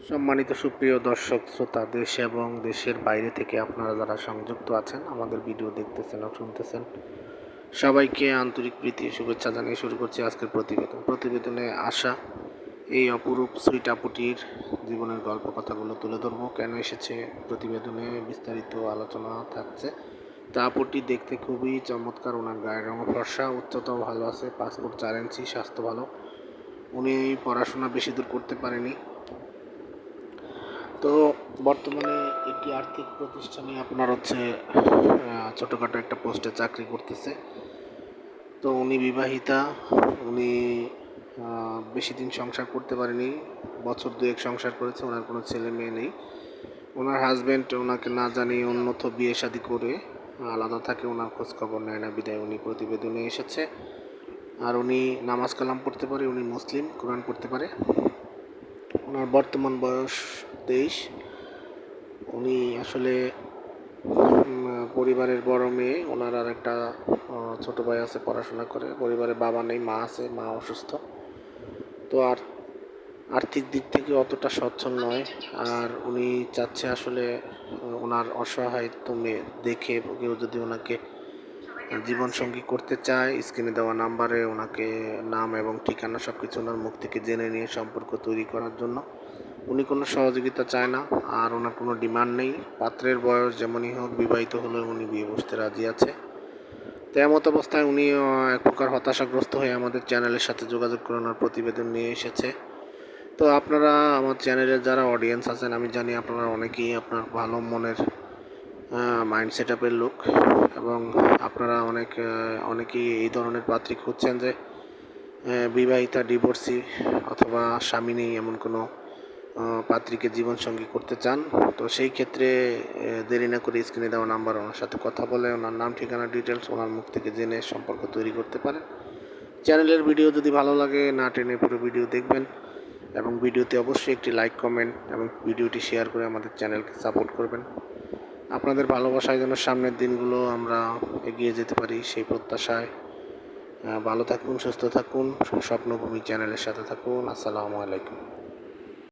সম্মানিত সুপ্রিয় দর্শক শ্রোতা, দেশ এবং দেশের বাইরে থেকে আপনারা যারা সংযুক্ত আছেন, আমাদের ভিডিও দেখতেছেন ও শুনতেছেন, সবাইকে আন্তরিক প্রীতি শুভেচ্ছা জানিয়ে শুরু করছি আজকের প্রতিবেদনে আসা এই অপরূপ সুইট আপুটির জীবনের গল্প কথাগুলো তুলে ধরবো। কেন এসেছে প্রতিবেদনে বিস্তারিত আলোচনা থাকছে। তা আপুটি দেখতে খুবই চমৎকার, ওনার গায়ের রঙ ফর্সা, উচ্চতাও ভালো আছে, 5 ফুট 4 ইঞ্চি, স্বাস্থ্য ভালো। উনি পড়াশোনা বেশি দূর করতে পারেনি। তো বর্তমানে একটি আর্থিক প্রতিষ্ঠানে আপনার ছোটোখাটো একটা পোস্টে চাকরি করতেছে। তো উনি বিবাহিতা, উনি বেশি দিন সংসার করতে পারেনি, বছর 2 সংসার করেছে, ওনার কোনো ছেলে মেয়ে নেই। ওনার হাজব্যান্ড ওনাকে না জানিয়ে অন্যত্র বিয়ে শাদী করে আলাদা থাকে, ওনার খোঁজখবর নেয় না, বিদায় উনি প্রতিবেদনে এসেছে। আর উনি নামাজ কালাম পড়তে পারে, উনি মুসলিম, কোরআন পড়তে পারে। ওনার বর্তমান বয়স 23। উনি আসলে পরিবারের বড় মেয়ে। ওনার আর একটা ছোটো ভাই আছে, পড়াশোনা করে। পরিবারে বাবা নেই, মা আছে, মা অসুস্থ। তো আর্থিক দিক থেকে অতটা সচ্ছল নয়। আর উনি চাচ্ছে আসলে ওনার অসহায়ত্ব দেখে কেউ যদি ওনাকে জীবনসঙ্গী করতে চায়, স্ক্রিনে দেওয়া নাম্বারে ওনাকে নাম এবং ঠিকানা সব কিছু ওনার মুখ থেকে জেনে নিয়ে সম্পর্ক তৈরি করার জন্য। উনি কোনো সহযোগিতা চায় না, আর ওনার কোনো ডিমান্ড নেই। পাত্রের বয়স যেমনই হোক, বিবাহিত হলে উনি বিয়ে বসতে রাজি আছে। তো এমত অবস্থায় উনি এক প্রকার হতাশাগ্রস্ত হয়ে আমাদের চ্যানেলের সাথে যোগাযোগ করে ওনার প্রতিবেদন নিয়ে এসেছে। তো আপনারা আমার চ্যানেলের যারা অডিয়েন্স আছেন, আমি জানি আপনারা অনেকেই আপনার ভালো মনের মাইন্ড সেট আপের লোক, এবং আপনারা অনেকেই এই ধরনের পাত্রী খুঁজছেন যে বিবাহিতা, ডিভোর্সি অথবা স্বামী নেই এমন কোনো পাত্রীকে জীবনসঙ্গী করতে চান। তো সেই ক্ষেত্রে দেরি না করে স্ক্রিনে দেওয়া নাম্বার ওনার সাথে কথা বলে ওনার নাম, ঠিকানা, ডিটেলস ওনার মুখ থেকে জেনে সম্পর্ক তৈরি করতে পারেন। চ্যানেলের ভিডিও যদি ভালো লাগে, না টেনে পুরো ভিডিও দেখবেন, এবং ভিডিওতে অবশ্যই একটি লাইক, কমেন্ট এবং ভিডিওটি শেয়ার করে আমাদের চ্যানেলকে সাপোর্ট করবেন। আপনাদের ভালোবাসায় যেন সামনের দিনগুলো আমরা এগিয়ে যেতে পারি, সেই প্রত্যাশায় ভালো থাকুন, সুস্থ থাকুন, স্বপ্নভূমি চ্যানেলের সাথে থাকুন। আসসালামু আলাইকুম।